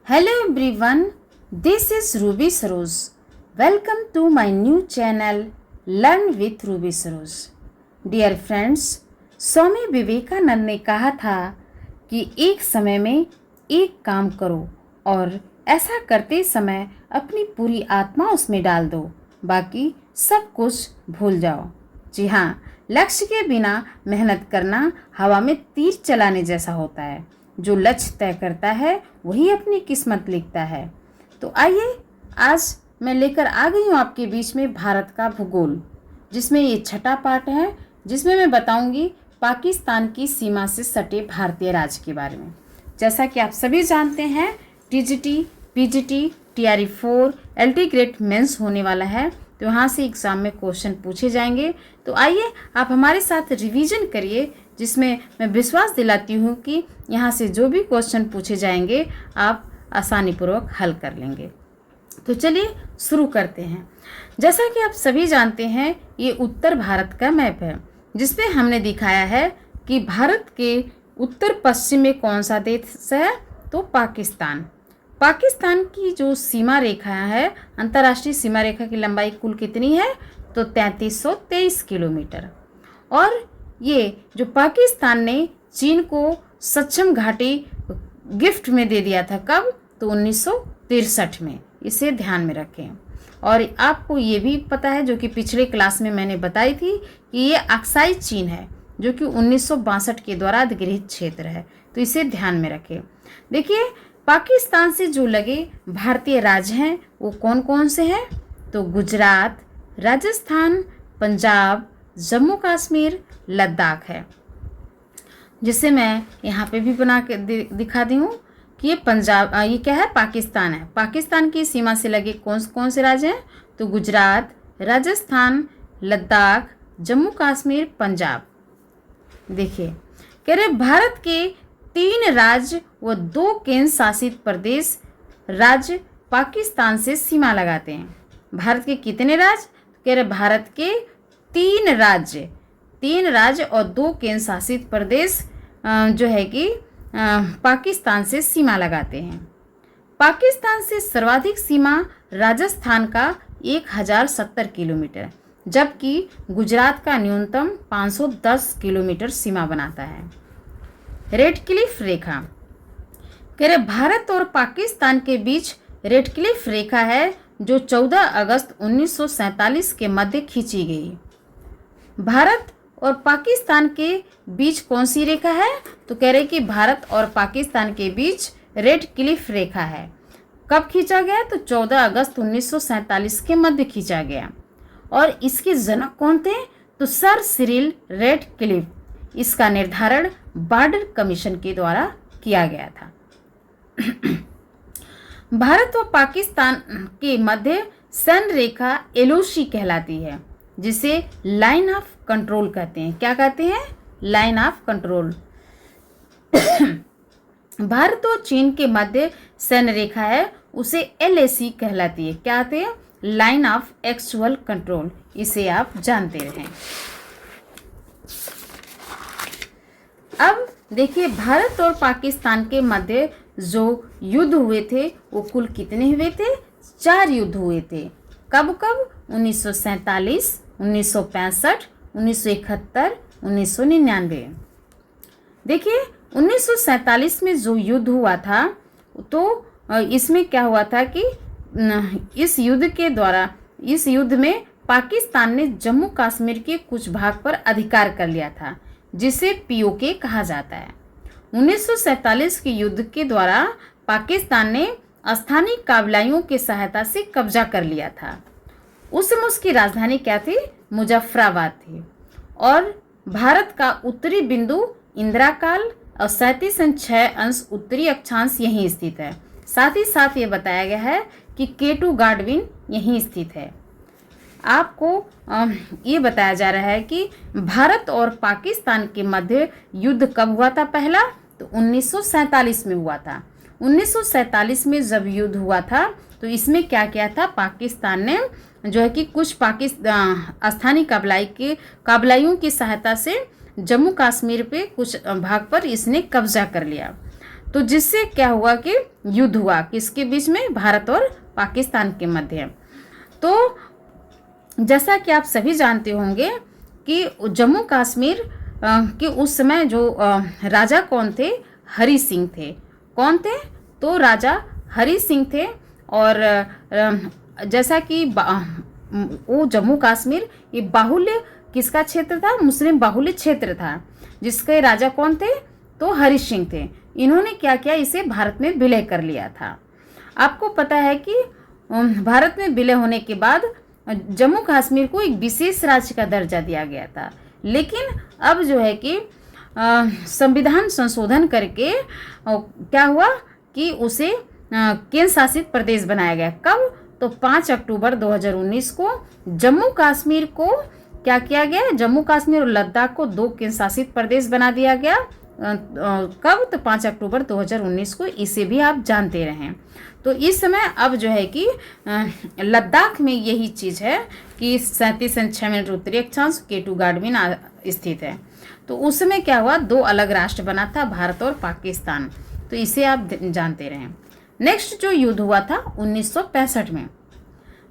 Hello everyone, this is Ruby Saroj. Welcome to my new channel Learn with Ruby Saroj. Dear friends, Swami Vivekananda ने कहा था कि एक समय में एक काम करो और ऐसा करते समय अपनी पूरी आत्मा उसमें डाल दो, बाकी सब कुछ भूल जाओ। जी हाँ, लक्ष्य के बिना मेहनत करना हवा में तीर चलाने जैसा होता है। जो लक्ष्य तय करता है वही अपनी किस्मत लिखता है। तो आइए आज मैं लेकर आ गई हूँ आपके बीच में भारत का भूगोल, जिसमें ये छठा पार्ट है, जिसमें मैं बताऊंगी पाकिस्तान की सीमा से सटे भारतीय राज्य के बारे में। जैसा कि आप सभी जानते हैं, TGT, PGT, TRE 4, LT grade mains होने वाला है, तो यहाँ से एग्ज़ाम में क्वेश्चन पूछे जाएंगे। तो आइए आप हमारे साथ रिवीजन करिए, जिसमें मैं विश्वास दिलाती हूँ कि यहाँ से जो भी क्वेश्चन पूछे जाएंगे आप आसानीपूर्वक हल कर लेंगे। तो चलिए शुरू करते हैं। जैसा कि आप सभी जानते हैं, ये उत्तर भारत का मैप है, जिसमें हमने दिखाया है कि भारत के उत्तर पश्चिम में कौन सा देश है, तो पाकिस्तान। पाकिस्तान की जो सीमा रेखा है, अंतर्राष्ट्रीय सीमा रेखा की लंबाई कुल कितनी है, तो 3323 किलोमीटर। और ये जो पाकिस्तान ने चीन को सक्षम घाटी गिफ्ट में दे दिया था, कब, तो 1963 में। इसे ध्यान में रखें। और आपको ये भी पता है, जो कि पिछले क्लास में मैंने बताई थी, कि ये अक्साई चीन है, जो कि 1962 के द्वारा अधिगृहित क्षेत्र है। तो इसे ध्यान में रखें। देखिए, पाकिस्तान से जो लगे भारतीय राज्य हैं वो कौन कौन से हैं, तो गुजरात, राजस्थान, पंजाब, जम्मू कश्मीर, लद्दाख है। जिसे मैं यहाँ पे भी बना के दिखा दी हूँ कि ये पंजाब, ये क्या है, पाकिस्तान है। पाकिस्तान की सीमा से लगे कौन कौन से राज्य हैं, तो गुजरात, राजस्थान, लद्दाख, जम्मू कश्मीर, पंजाब। देखिए, कह रहे भारत के 3 राज्य व 2 केंद्र शासित प्रदेश राज्य पाकिस्तान से सीमा लगाते हैं। भारत के कितने राज्य, कह रहे भारत के 3 राज्य और 2 केंद्र शासित प्रदेश जो है कि पाकिस्तान से सीमा लगाते हैं। पाकिस्तान से सर्वाधिक सीमा राजस्थान का 1070 किलोमीटर, जबकि गुजरात का न्यूनतम 510 किलोमीटर सीमा बनाता है। रेड क्लिफ रेखा, कह रहे भारत और पाकिस्तान के बीच रेड क्लिफ रेखा है, जो 14 अगस्त 1947 के मध्य खींची गई। भारत और पाकिस्तान के बीच कौन सी रेखा है, तो कह रहे कि भारत और पाकिस्तान के बीच रेड क्लिफ रेखा है। कब खींचा गया, तो 14 अगस्त 1947 के मध्य खींचा गया। और इसके जनक कौन थे, तो सर सिरिल रेड क्लिफ। इसका निर्धारण बॉर्डर कमीशन के द्वारा किया गया था। भारत और पाकिस्तान के मध्य सैन्य रेखा एलओसी कहलाती है, जिसे लाइन ऑफ कंट्रोल कहते हैं। क्या कहते हैं, लाइन ऑफ कंट्रोल। भारत और चीन के मध्य सैन्य रेखा है, उसे एलएसी कहलाती है। क्या कहते हैं, लाइन ऑफ एक्चुअल कंट्रोल। इसे आप जानते रहें। अब देखिए, भारत और पाकिस्तान के मध्य जो युद्ध हुए थे वो कुल कितने हुए थे, 4 युद्ध हुए थे। कब कब, 1947, 1965, 1971, 1999। देखिए, 1947 में जो युद्ध हुआ था, तो इसमें क्या हुआ था कि इस युद्ध में पाकिस्तान ने जम्मू कश्मीर के कुछ भाग पर अधिकार कर लिया था, जिसे पीओके कहा जाता है। 1947 के युद्ध के द्वारा पाकिस्तान ने स्थानीय काबलाइयों की सहायता से कब्जा कर लिया था। उस समय उसकी राजधानी क्या थी, मुजफ्फराबाद थी। और भारत का उत्तरी बिंदु इंदिरा काल और 37.6 उत्तरी अक्षांश यहीं स्थित है। साथ ही साथ ये बताया गया है कि केटू गाडविन यहीं स्थित है। आपको ये बताया जा रहा है कि भारत और पाकिस्तान के मध्य युद्ध कब हुआ था पहला, तो 1947 में हुआ था। 1947 में जब युद्ध हुआ था, तो इसमें क्या किया था, पाकिस्तान ने जो है कि कुछ स्थानीय काबलाइयों की सहायता से जम्मू कश्मीर पे कुछ भाग पर इसने कब्जा कर लिया। तो जिससे क्या हुआ कि युद्ध हुआ किसके बीच में, भारत और पाकिस्तान के मध्य। तो जैसा कि आप सभी जानते होंगे कि जम्मू कश्मीर के उस समय जो राजा कौन थे, हरि सिंह थे। कौन थे? तो राजा हरि सिंह थे। और जैसा कि वो जम्मू कश्मीर ये बाहुल्य किसका क्षेत्र था, मुस्लिम बाहुल्य क्षेत्र था, जिसके राजा कौन थे, तो हरि सिंह थे। इन्होंने क्या किया, इसे भारत में विलय कर लिया था। आपको पता है कि भारत में विलय होने के बाद जम्मू कश्मीर को एक विशेष राज्य का दर्जा दिया गया था। लेकिन अब जो है कि संविधान संशोधन करके क्या हुआ कि उसे केंद्र शासित प्रदेश बनाया गया। कब? तो 5 अक्टूबर 2019 को जम्मू कश्मीर को क्या किया गया, जम्मू कश्मीर और लद्दाख को 2 केंद्र शासित प्रदेश बना दिया गया। कब? तो 5 अक्टूबर 2019 को। इसे भी आप जानते रहें। तो इस समय अब जो है कि लद्दाख में यही चीज़ है कि 37.6 उत्तरी अक्षांश K2 गार्डविन स्थित है। तो उस समय क्या हुआ, 2 अलग राष्ट्र बना था, भारत और पाकिस्तान। तो इसे आप जानते रहें। नेक्स्ट जो युद्ध हुआ था 1965 में,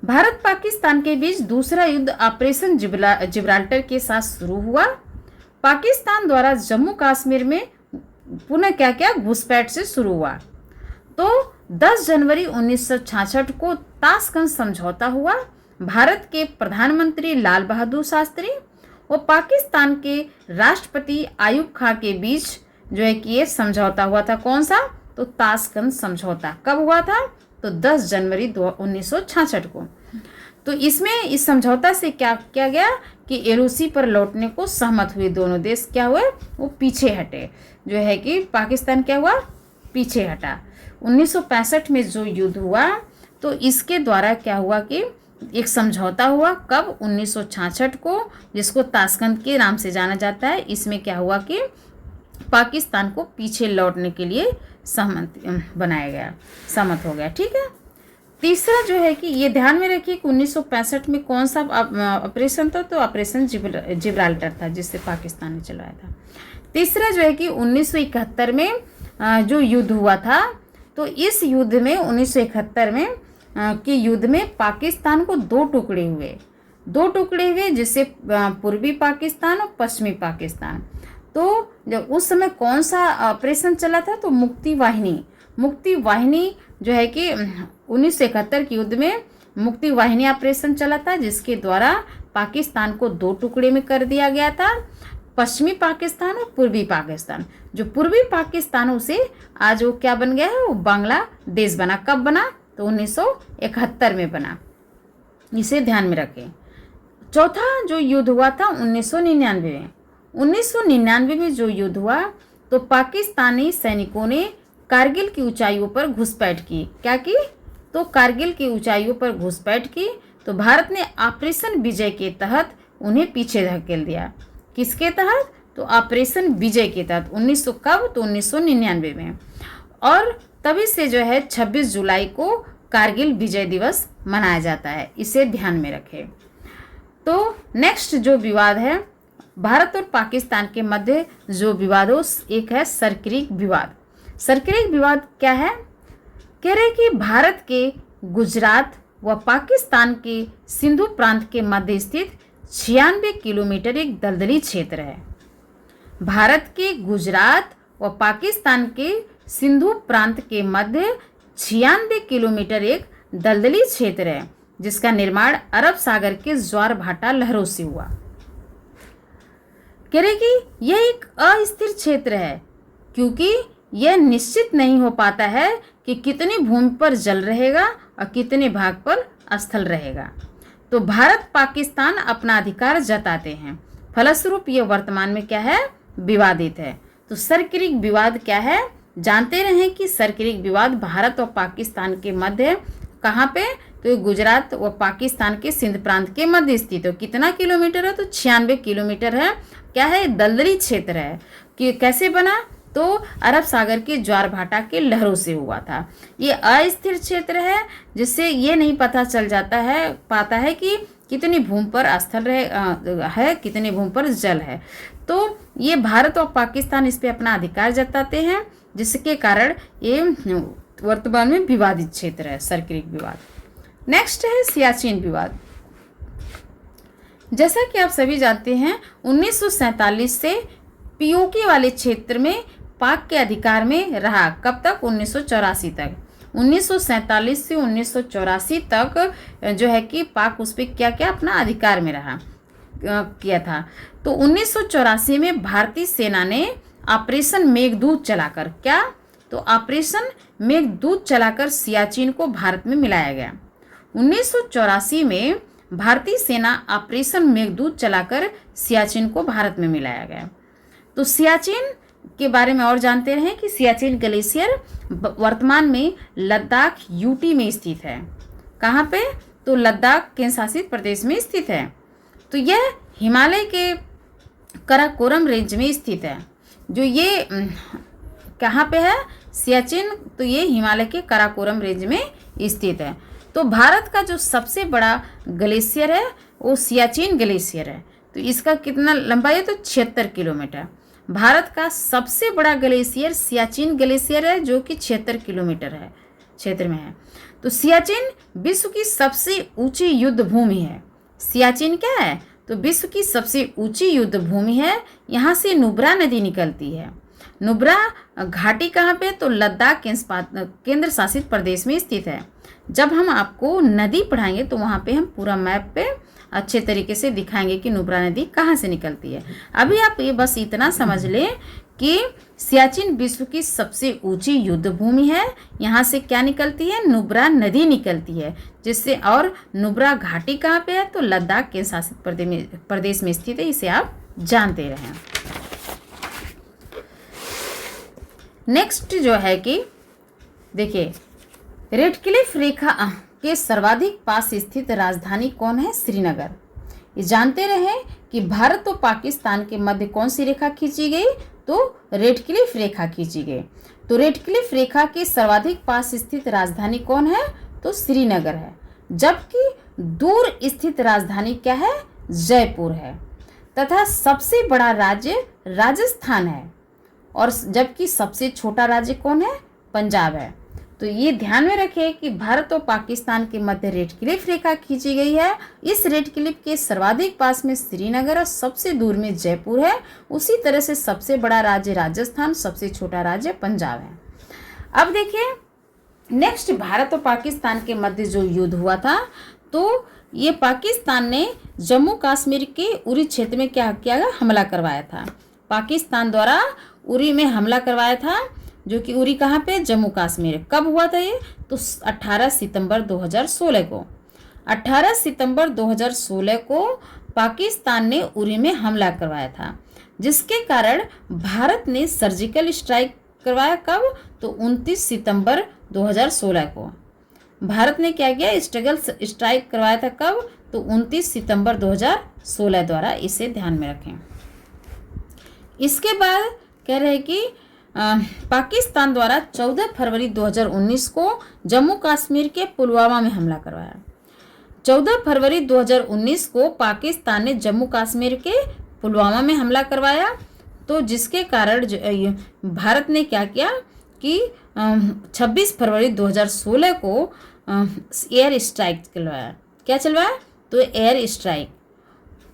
भारत पाकिस्तान के बीच दूसरा युद्ध ऑपरेशन जिब्राल्टर के साथ शुरू हुआ। पाकिस्तान द्वारा जम्मू कश्मीर में पुनः क्या क्या घुसपैठ से शुरू हुआ। तो 10 जनवरी 1966 को ताशकंद समझौता हुआ। भारत के प्रधानमंत्री लाल बहादुर शास्त्री और पाकिस्तान के राष्ट्रपति आयूब खां के बीच जो है कि ये समझौता हुआ था। कौन सा? तो ताशकंद समझौता। कब हुआ था? तो 10 जनवरी 1966 को। तो इसमें इस समझौता से क्या किया गया कि एलओसी पर लौटने को सहमत हुए। दोनों देश क्या हुए, वो पीछे हटे। जो है कि पाकिस्तान क्या हुआ, पीछे हटा। 1965 में जो युद्ध हुआ तो इसके द्वारा क्या हुआ कि एक समझौता हुआ। कब? 1966 को, जिसको ताशकंद के नाम से जाना जाता है। इसमें क्या हुआ कि पाकिस्तान को पीछे लौटने के लिए सहमत बनाया गया, सहमत हो गया। ठीक है। तीसरा जो है कि ये ध्यान में रखिए कि 1965 में कौन सा ऑपरेशन था, तो ऑपरेशन जिब्राल्टर था, जिससे पाकिस्तान ने चलाया था। तीसरा जो है कि 1971 में जो युद्ध हुआ था, तो इस युद्ध में 1971 में के युद्ध में पाकिस्तान को 2 टुकड़े हुए, जिससे पूर्वी पाकिस्तान और पश्चिमी पाकिस्तान। तो जब उस समय कौन सा ऑपरेशन चला था, तो मुक्ति वाहिनी जो है कि 1971 के युद्ध में मुक्ति वाहिनी ऑपरेशन चला था, जिसके द्वारा पाकिस्तान को 2 टुकड़े में कर दिया गया था, पश्चिमी पाकिस्तान और पूर्वी पाकिस्तान। जो पूर्वी पाकिस्तान उसे आज वो क्या बन गया है, वो बांग्लादेश बना। कब बना? तो 1971 में बना। इसे ध्यान में रखें। चौथा जो युद्ध हुआ था 1999 में। 1999 में जो युद्ध हुआ तो पाकिस्तानी सैनिकों ने कारगिल की ऊंचाइयों पर घुसपैठ की। क्या की? तो कारगिल की ऊंचाइयों पर घुसपैठ की। तो भारत ने ऑपरेशन विजय के तहत उन्हें पीछे धकेल दिया। किसके तहत? तो ऑपरेशन विजय के तहत। 1900 कब? तो 1999 में। और तभी से जो है 26 जुलाई को कारगिल विजय दिवस मनाया जाता है। इसे ध्यान में रखें। तो नेक्स्ट जो विवाद है भारत और पाकिस्तान के मध्य जो विवाद हो, एक है सरक्रीक विवाद। सरक्रीक विवाद क्या है? कह रहे कि भारत के गुजरात व पाकिस्तान के सिंधु प्रांत के मध्य स्थित 96 किलोमीटर एक दलदली क्षेत्र है। भारत के गुजरात व पाकिस्तान के सिंधु प्रांत के मध्य 96 किलोमीटर एक दलदली क्षेत्र है, जिसका निर्माण अरब सागर के ज्वार भाटा लहरों से हुआ। कह रहे कि यह एक अस्थिर क्षेत्र है, क्योंकि यह निश्चित नहीं हो पाता है कि कितनी भूमि पर जल रहेगा और कितने भाग पर स्थल रहेगा। तो भारत पाकिस्तान अपना अधिकार जताते हैं, फलस्वरूप यह वर्तमान में क्या है, विवादित है। तो सरक्रीक विवाद क्या है? जानते रहें कि सरक्रीक विवाद भारत और पाकिस्तान के मध्य कहाँ पे? तो गुजरात व पाकिस्तान के सिंध प्रांत के मध्य स्थित है। कितना किलोमीटर है? तो 96 किलोमीटर है। क्या है? दलदली क्षेत्र है। कि कैसे बना? तो अरब सागर के ज्वार भाटा के लहरों से हुआ था। ये अस्थिर क्षेत्र है, जिससे ये नहीं पता चल पाता है कि कितनी भूमि पर स्थल है, कितनी भूमि पर जल है। तो ये भारत और पाकिस्तान इस पे अपना अधिकार जताते हैं, जिसके कारण ये वर्तमान में विवादित क्षेत्र है, सरक्रिक विवाद। नेक्स्ट है सियाचिन विवाद। जैसा कि आप सभी जानते हैं 1947 से पीओके वाले क्षेत्र में पाक के अधिकार में रहा। कब तक? 1984 तक। 1947 से 1984 तक जो है कि पाक उस पर क्या क्या अपना अधिकार में रहा किया था। तो 1984 में भारतीय सेना ने ऑपरेशन मेघदूत चलाकर, क्या? तो ऑपरेशन मेघदूत चलाकर सियाचिन को भारत में मिलाया गया। 1984 में भारतीय सेना ऑपरेशन मेघदूत चलाकर सियाचिन को भारत में मिलाया गया। तो सियाचिन के बारे में और जानते रहें कि सियाचिन ग्लेशियर वर्तमान में लद्दाख यूटी में स्थित है। कहाँ पे? तो लद्दाख केंद्र शासित प्रदेश में स्थित है। तो यह हिमालय के कराकोरम रेंज में स्थित है। जो ये कहाँ पे है सियाचिन? तो ये हिमालय के कराकोरम रेंज में स्थित है। तो भारत का जो सबसे बड़ा ग्लेशियर है वो सियाचिन ग्लेशियर है। तो इसका कितना लंबाई है? तो 76 किलोमीटर। भारत का सबसे बड़ा ग्लेशियर सियाचिन ग्लेशियर है जो कि 76 किलोमीटर है क्षेत्र में है। तो सियाचिन विश्व की सबसे ऊंची युद्ध भूमि है। सियाचिन क्या है? तो विश्व की सबसे ऊंची युद्ध भूमि है। यहाँ से नुब्रा नदी निकलती है। नुब्रा घाटी कहाँ पे? तो लद्दाख केंद्र शासित प्रदेश में स्थित है। जब हम आपको नदी पढ़ाएंगे तो वहाँ पे हम पूरा मैप पे अच्छे तरीके से दिखाएंगे कि नुब्रा नदी कहाँ से निकलती है। अभी आप ये बस इतना समझ लें कि सियाचिन विश्व की सबसे ऊंची युद्ध भूमि है। यहाँ से क्या निकलती है? नुब्रा नदी निकलती है जिससे, और नुब्रा घाटी कहाँ पे है? तो लद्दाख के शासित प्रदेश में स्थित है। इसे आप जानते रहें। नेक्स्ट जो है कि देखिए, रेड क्लिफ रेखा के सर्वाधिक पास स्थित राजधानी कौन है? श्रीनगर। ये जानते रहे कि भारत और पाकिस्तान के मध्य कौन सी रेखा खींची गई? तो रेड क्लिफ रेखा खींची गई। तो रेड क्लिफ रेखा के सर्वाधिक पास स्थित राजधानी कौन है? तो श्रीनगर है। जबकि दूर स्थित राजधानी क्या है? जयपुर है। तथा सबसे बड़ा राज्य राजस्थान है और जबकि सबसे छोटा राज्य कौन है? पंजाब है। तो ये ध्यान में रखें कि भारत और पाकिस्तान के मध्य रेड क्लिफ रेखा खींची गई है। इस रेड क्लिफ के सर्वाधिक पास में श्रीनगर और सबसे दूर में जयपुर है। उसी तरह से सबसे बड़ा राज्य राजस्थान, सबसे छोटा राज्य पंजाब है। अब देखिए नेक्स्ट, भारत और पाकिस्तान के मध्य जो युद्ध हुआ था, तो ये पाकिस्तान ने जम्मू कश्मीर के उरी क्षेत्र में क्या किया? हमला करवाया था। पाकिस्तान द्वारा उरी में हमला करवाया था, जो कि उरी कहाँ पे? जम्मू कश्मीर। कब हुआ था ये? तो 18 सितंबर 2016 को। 18 सितंबर 2016 को पाकिस्तान ने उरी में हमला करवाया था, जिसके कारण भारत ने सर्जिकल स्ट्राइक करवाया। कब? तो 29 सितंबर 2016 को भारत ने क्या किया? स्ट्राइक करवाया था। कब? तो 29 सितंबर 2016 द्वारा। इसे ध्यान में रखें। इसके बाद कह रहे हैं कि पाकिस्तान द्वारा 14 फरवरी 2019 को जम्मू कश्मीर के पुलवामा में हमला करवाया। 14 फरवरी 2019 को पाकिस्तान ने जम्मू कश्मीर के पुलवामा में हमला करवाया। तो जिसके कारण भारत ने क्या किया कि 26 फरवरी 2016 को एयर स्ट्राइक चलवाया। क्या चलवाया? तो एयर स्ट्राइक।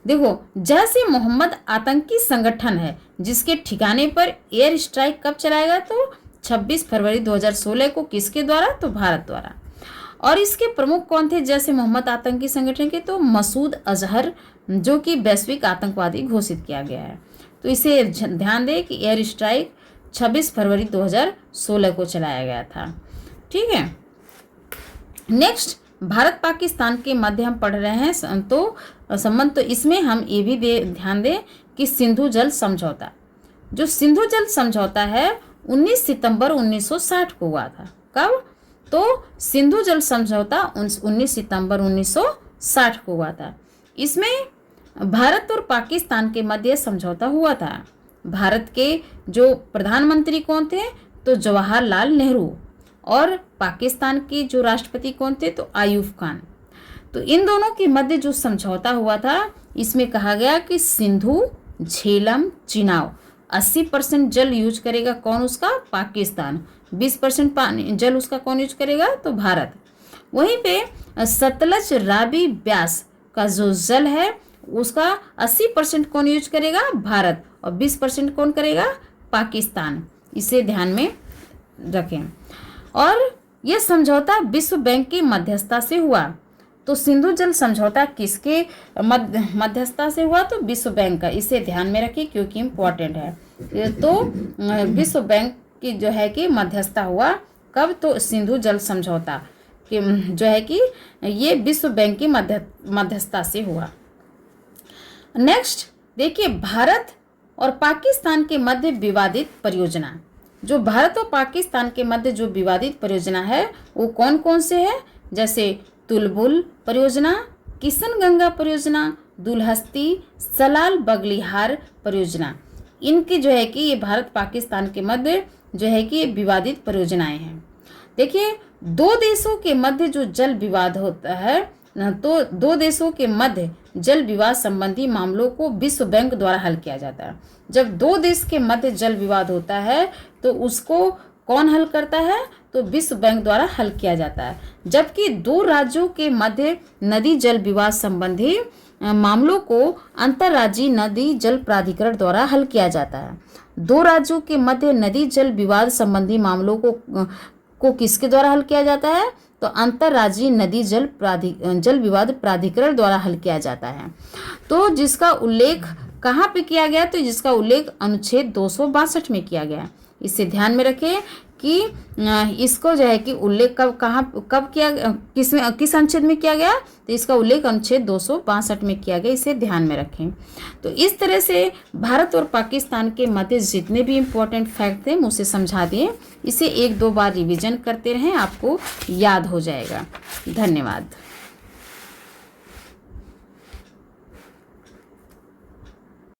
देखो, जैसे मोहम्मद आतंकी संगठन है जिसके ठिकाने पर एयर स्ट्राइक कब चलाएगा? तो 26 फरवरी 2016 को। किसके द्वारा? तो भारत द्वारा। और इसके प्रमुख कौन थे जैसे मोहम्मद आतंकी संगठन के? तो मसूद अजहर, जो कि वैश्विक आतंकवादी घोषित किया गया है। तो इसे ध्यान दें कि एयर स्ट्राइक 26 फरवरी 2016 को चलाया गया था। ठीक है। नेक्स्ट, भारत पाकिस्तान के मध्य हम पढ़ रहे हैं संबंध। तो इसमें हम ये भी ध्यान दें कि सिंधु जल समझौता, जो सिंधु जल समझौता है 19 सितंबर 1960 को हुआ था। कब? तो सिंधु जल समझौता 19 सितंबर 1960 को हुआ था। इसमें भारत और पाकिस्तान के मध्य समझौता हुआ था। भारत के जो प्रधानमंत्री कौन थे? तो जवाहरलाल नेहरू। और पाकिस्तान के जो राष्ट्रपति कौन थे? तो आयूब खान। तो इन दोनों के मध्य जो समझौता हुआ था, इसमें कहा गया कि सिंधु, झेलम, चिनाब 80% जल यूज करेगा कौन, उसका पाकिस्तान। 20% पानी जल उसका कौन यूज करेगा, तो भारत। वहीं पे सतलज रावी ब्यास का जो जल है उसका 80% कौन यूज करेगा, भारत, और 20% कौन करेगा, पाकिस्तान। इसे ध्यान में रखें। और यह समझौता विश्व बैंक की मध्यस्थता से हुआ। तो सिंधु जल समझौता किसके मध्यस्थता से हुआ, तो विश्व बैंक का। इसे ध्यान में रखिए क्योंकि इम्पोर्टेंट है। तो विश्व बैंक की जो है कि मध्यस्थता हुआ कब, तो सिंधु जल समझौता कि जो है कि ये विश्व बैंक की मध्यस्थता से हुआ। नेक्स्ट देखिए, भारत और पाकिस्तान के मध्य विवादित परियोजना। जो भारत और पाकिस्तान के मध्य जो विवादित परियोजना है वो कौन कौन से है, जैसे तुलबुल परियोजना, किशनगंगा परियोजना, दुलहस्ती, सलाल बगलिहार परियोजना। इनकी जो है कि ये भारत पाकिस्तान के मध्य जो है कि विवादित परियोजनाएं हैं। देखिए, दो देशों के मध्य जो जल विवाद होता है, तो दो देशों के मध्य जल विवाद संबंधी मामलों को विश्व बैंक द्वारा हल किया जाता है। जब दो देश के मध्य जल विवाद होता है तो उसको कौन हल करता है, तो विश्व बैंक द्वारा हल किया जाता है। जबकि दो राज्यों के मध्य नदी जल विवाद संबंधी मामलों को अंतर्राज्यीय नदी जल प्राधिकरण द्वारा हल किया जाता है। दो राज्यों के मध्य नदी जल विवाद संबंधी मामलों को किसके द्वारा हल किया जाता है, तो अंतर्राज्यीय नदी जल विवाद प्राधिकरण द्वारा हल किया जाता है। तो जिसका उल्लेख कहाँ पे किया गया, तो जिसका उल्लेख अनुच्छेद 262 में किया गया। इसे ध्यान में रखें कि इसको जो है कि उल्लेख कब किया, किस अनुच्छेद में किया गया, तो इसका उल्लेख अनुच्छेद 262 में किया गया। इसे ध्यान में रखें। तो इस तरह से भारत और पाकिस्तान के मध्य जितने भी इम्पोर्टेंट फैक्ट थे मुझसे समझा दिए। इसे 1-2 बार रिवीजन करते रहें, आपको याद हो जाएगा। धन्यवाद।